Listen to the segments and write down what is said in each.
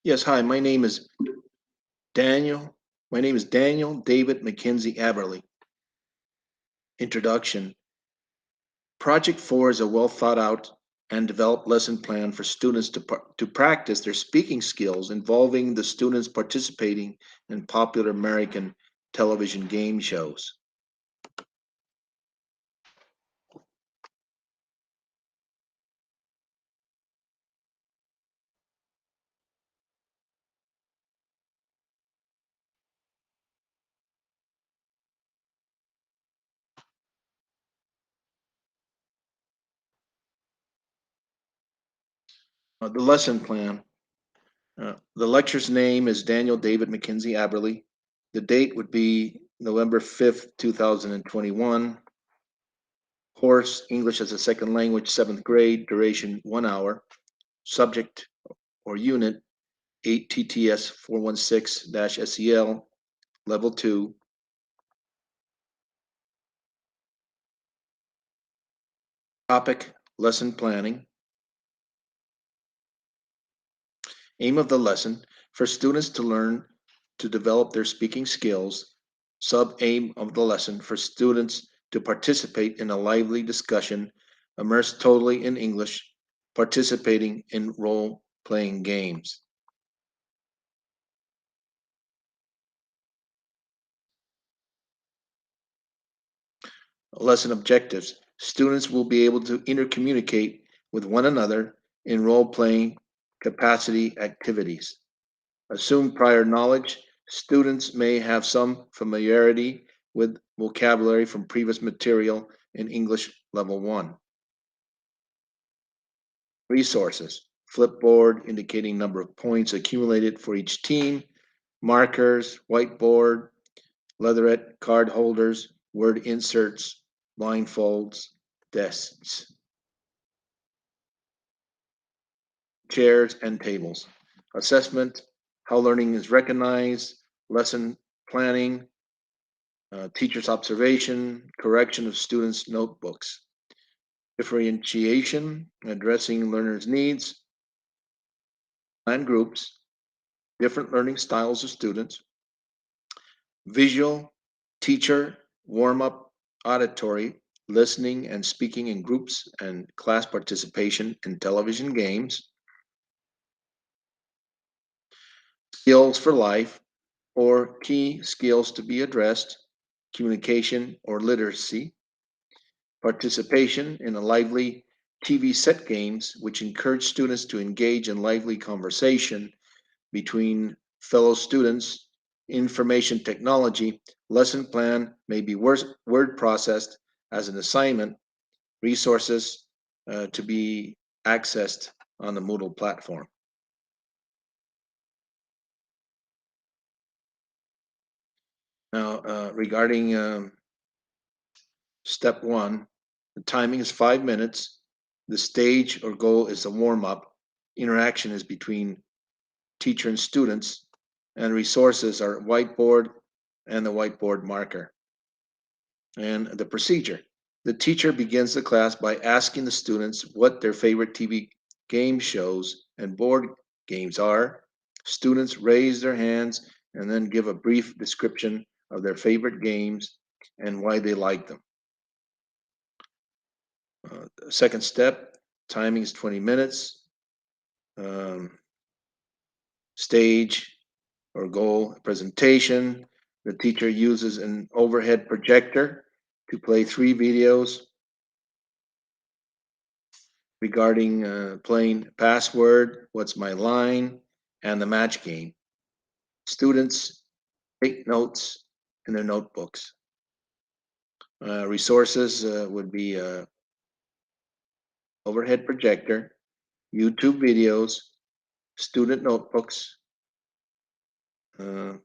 Yes, hi, my name is Daniel. My name is Daniel David McKenzie Aberley. Introduction. Project 4 is a well thought out and developed lesson plan for students to practice their speaking skills involving the students participating in popular American television game shows. The lesson plan. The lecture's name is Daniel David McKenzie Aberley. The date would be November 5th, 2021. Course English as a Second Language, 7th grade, duration 1 hour. Subject or unit 8 TTS 416-SEL, level 2. Topic, lesson planning. Aim of the lesson, for students to learn to develop their speaking skills. Sub-aim of the lesson, for students to participate in a lively discussion, immersed totally in English, participating in role-playing games. Lesson objectives. Students will be able to intercommunicate with one another in role-playing capacity activities. Assume prior knowledge. Students may have some familiarity with vocabulary from previous material in English Level 1. Resources. Flipboard indicating number of points accumulated for each team, markers, whiteboard, leatherette card holders, word inserts, blindfolds, desks, chairs, and tables. Assessment, how learning is recognized, lesson planning, teacher's observation, correction of students' notebooks. Differentiation, addressing learners' needs, and groups, different learning styles of students. Visual, teacher, warm-up, auditory, listening and speaking in groups and class participation in television games. Skills for life, or key skills to be addressed, communication or literacy. Participation in a lively TV set games, which encourage students to engage in lively conversation between fellow students. Information technology, lesson plan may be word processed as an assignment. Resources to be accessed on the Moodle platform. Now, regarding step 1, the timing is 5 minutes. The stage or goal is a warm-up. Interaction is between teacher and students, and resources are whiteboard and the whiteboard marker. And the procedure. The teacher begins the class by asking the students what their favorite TV game shows and board games are. Students raise their hands and then give a brief description of their favorite games and why they like them. Second step, timing is 20 minutes. Stage or goal presentation. The teacher uses an overhead projector to play 3 videos regarding playing password, what's my line, and the match game. Students take notes in their notebooks. Resources would be overhead projector, YouTube videos, student notebooks, and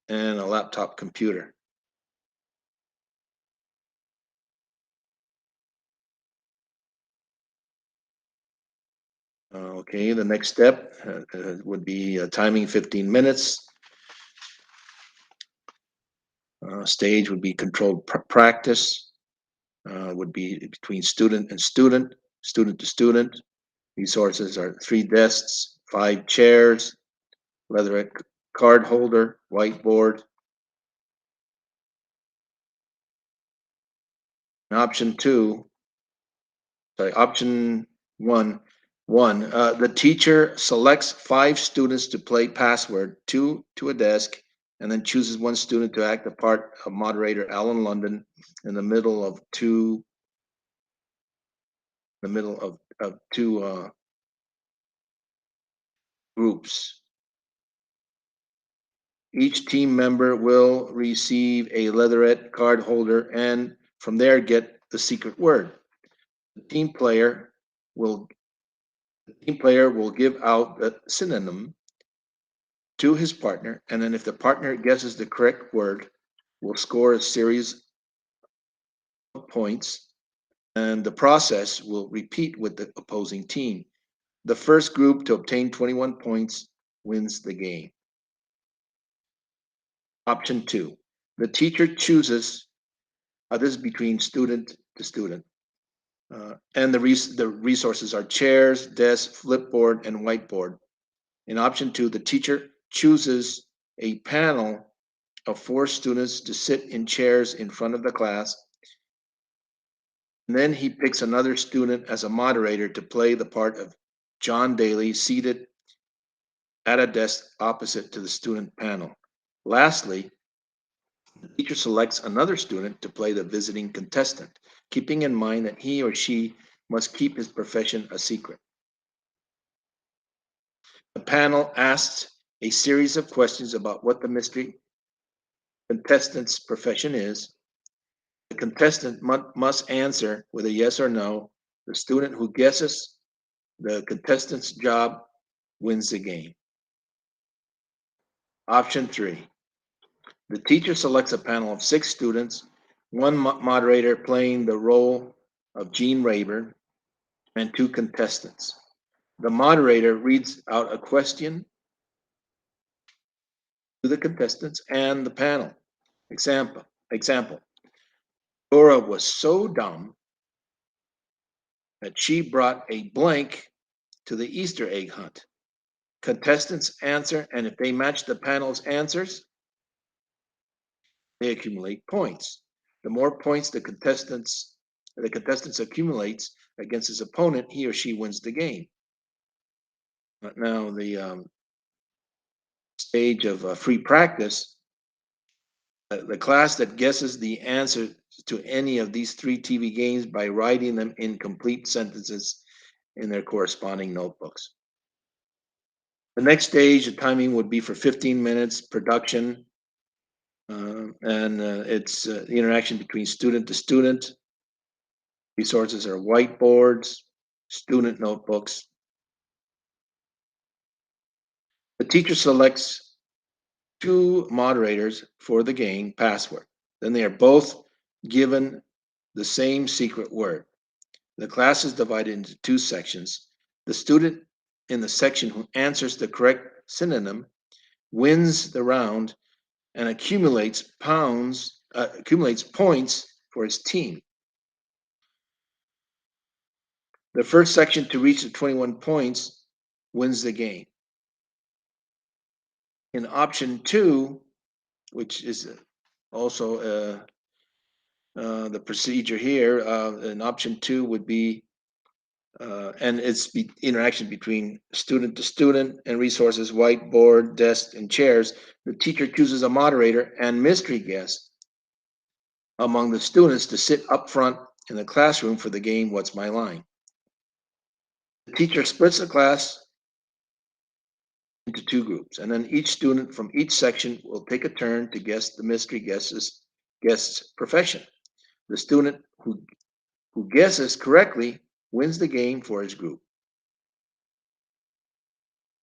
a laptop computer. Okay, the next step would be timing 15 minutes. Stage would be controlled practice, would be between student and student, student to student. Resources are 3 desks, 5 chairs, leatherette card holder, whiteboard. And option one, the teacher selects 5 students to play password, 2 to a desk, and then chooses 1 student to act the part of moderator Alan London in the middle of two groups. Each team member will receive a leatherette card holder and from there get the secret word. The team player will give out the synonym to his partner, and then if the partner guesses the correct word, will score a series of points, and the process will repeat with the opposing team. The first group to obtain 21 points wins the game. Option 2, the teacher chooses, this is between student to student, and the resources are chairs, desk, flipboard, and whiteboard. In option 2, the teacher chooses a panel of 4 students to sit in chairs in front of the class. And then he picks another student as a moderator to play the part of John Daly, seated at a desk opposite to the student panel. Lastly, the teacher selects another student to play the visiting contestant, keeping in mind that he or she must keep his profession a secret. The panel asks a series of questions about what the mystery contestant's profession is. The contestant must answer with a yes or no. The student who guesses the contestant's job wins the game. Option 3, the teacher selects a panel of 6 students, 1 moderator playing the role of Gene Rayburn, and 2 contestants. The moderator reads out a question to the contestants and the panel. Example, Dora was so dumb that she brought a blank to the Easter egg hunt. Contestants answer, and if they match the panel's answers, they accumulate points. The more points the contestants accumulates against his opponent, he or she wins the game. Now, the stage of free practice, the class that guesses the answer to any of these 3 TV games by writing them in complete sentences in their corresponding notebooks. The next stage, the timing would be for 15 minutes, production, and it's the interaction between student to student. Resources are whiteboards, student notebooks. The teacher selects 2 moderators for the game password. Then they are both given the same secret word. The class is divided into 2 sections. The student in the section who answers the correct synonym wins the round and accumulates points for his team. The first section to reach the 21 points wins the game. In option 2, which is also the procedure here, in option 2 would be, and it's interaction between student to student and resources, whiteboard, desk, and chairs. The teacher chooses a moderator and mystery guest among the students to sit up front in the classroom for the game, What's My Line? The teacher splits the class into 2 groups, and then each student from each section will take a turn to guess the mystery guest's profession. The student who guesses correctly wins the game for his group.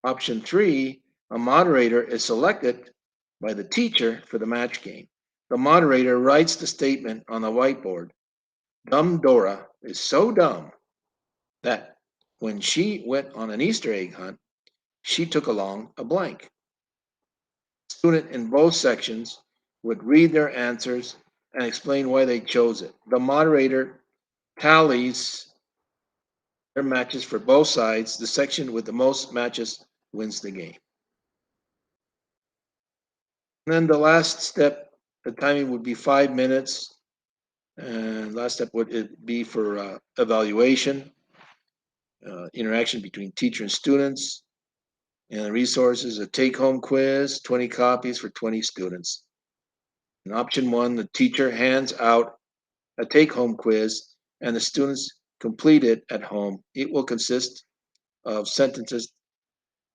Option 3, a moderator is selected by the teacher for the match game. The moderator writes the statement on the whiteboard. Dumb Dora is so dumb that when she went on an Easter egg hunt, she took along a blank. The student in both sections would read their answers and explain why they chose it. The moderator tallies their matches for both sides. The section with the most matches wins the game. And then the last step, the timing would be 5 minutes. And last step would it be for evaluation, interaction between teacher and students, and resources, a take-home quiz, 20 copies for 20 students. In option one, the teacher hands out a take-home quiz and the students complete it at home. It will consist of sentences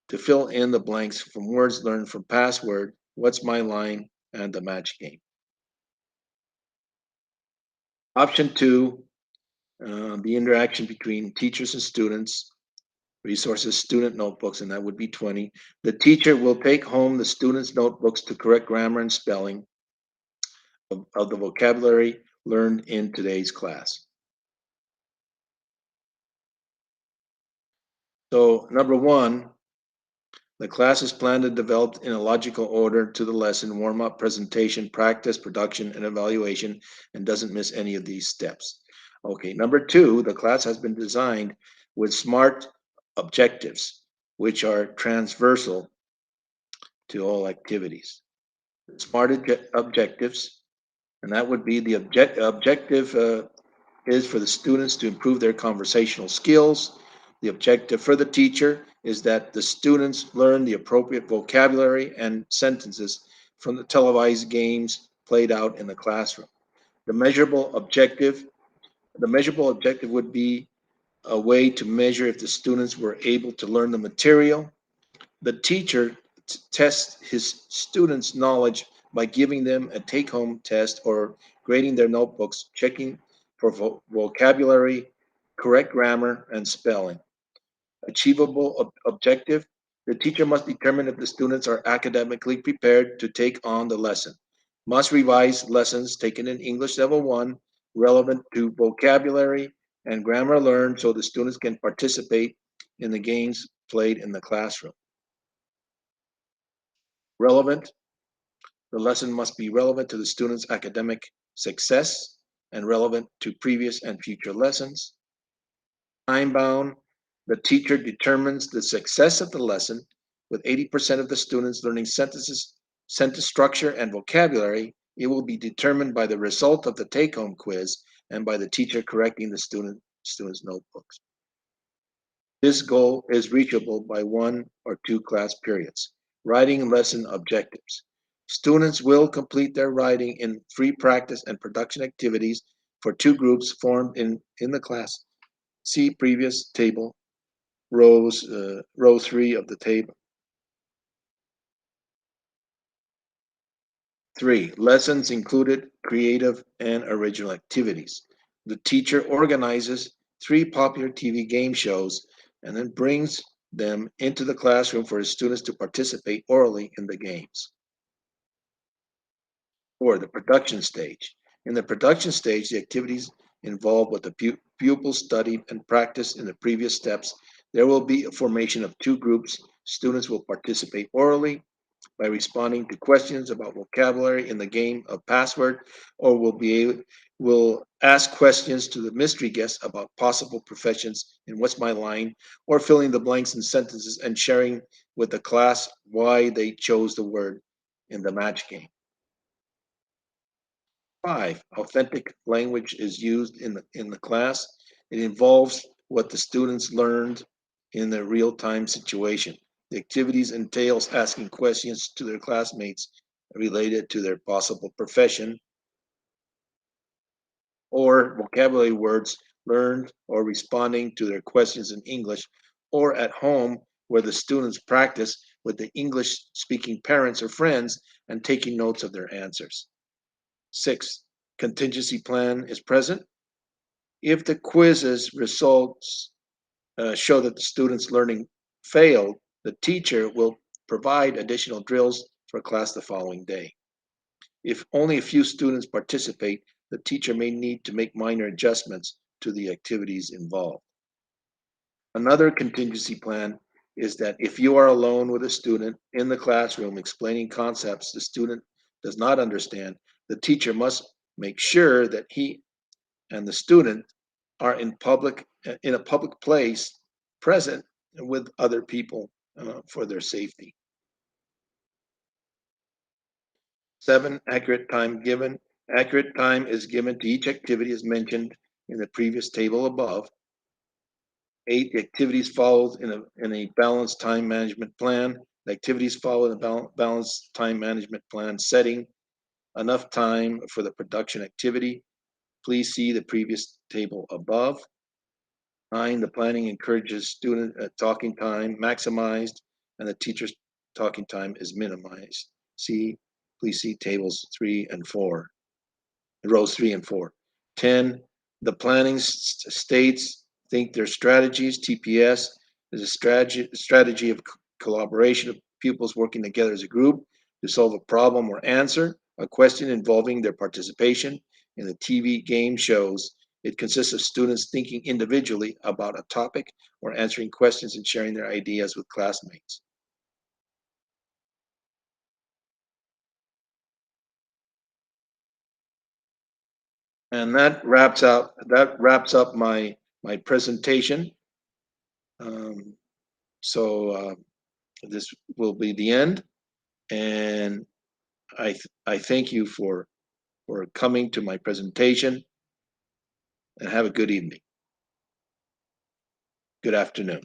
to fill in the blanks from words learned from password, what's my line, and the match game. Option two, the interaction between teachers and students, resources, student notebooks, and that would be 20. The teacher will take home the students' notebooks to correct grammar and spelling of the vocabulary learned in today's class. So, number one, the class is planned and developed in a logical order to the lesson, warm up, presentation, practice, production, and evaluation, and doesn't miss any of these steps. Okay, number two, the class has been designed with SMART objectives, which are transversal to all activities. SMART objectives, and that would be the objective is for the students to improve their conversational skills. The objective for the teacher is that the students learn the appropriate vocabulary and sentences from the televised games played out in the classroom. The measurable objective, the measurable objective would be a way to measure if the students were able to learn the material. The teacher tests his students' knowledge by giving them a take-home test or grading their notebooks, checking for vocabulary, correct grammar, and spelling. Achievable objective. The teacher must determine if the students are academically prepared to take on the lesson. Must revise lessons taken in English Level 1 relevant to vocabulary and grammar learned so the students can participate in the games played in the classroom. Relevant. The lesson must be relevant to the student's academic success and relevant to previous and future lessons. Time bound. The teacher determines the success of the lesson with 80% of the students learning sentences, sentence structure, and vocabulary. It will be determined by the result of the take-home quiz and by the teacher correcting the students' notebooks. This goal is reachable by 1 or 2 class periods. Writing lesson objectives. Students will complete their writing in free practice and production activities for 2 groups formed in the class. See previous table, row 3 of the table. 3. Lessons included creative and original activities. The teacher organizes 3 popular TV game shows and then brings them into the classroom for his students to participate orally in the games. 4. The production stage. In the production stage, the activities involve what the pupils studied and practiced in the previous steps. There will be a formation of 2 groups. Students will participate orally by responding to questions about vocabulary in the game of password, or will ask questions to the mystery guest about possible professions in What's My Line, or filling the blanks in sentences and sharing with the class why they chose the word in the match game. 5. Authentic language is used in the class. It involves what the students learned in the real-time situation. The activities entails asking questions to their classmates related to their possible profession or vocabulary words learned or responding to their questions in English or at home where the students practice with the English speaking parents or friends and taking notes of their answers. 6. Contingency plan is present. If the quiz's results show that the students' learning failed, the teacher will provide additional drills for class the following day. If only a few students participate, the teacher may need to make minor adjustments to the activities involved. Another contingency plan is that if you are alone with a student in the classroom explaining concepts the student does not understand, the teacher must make sure that he and the student are in a public place present with other people for their safety. 7, accurate time given. Accurate time is given to each activity as mentioned in the previous table above. 8, the activities followed in a balanced time management plan. The activities followed in a balanced time management plan setting enough time for the production activity. Please see the previous table above. 9, the planning encourages student talking time maximized and the teacher's talking time is minimized. Please see tables 3 and 4, rows 3 and 4. 10, the planning states think their strategies. TPS is a strategy of collaboration of pupils working together as a group to solve a problem or answer a question involving their participation in the TV game shows. It consists of students thinking individually about a topic or answering questions and sharing their ideas with classmates. And that wraps up my presentation. Um, so this will be the end, and I thank you for coming to my presentation, and have a good evening. Good afternoon.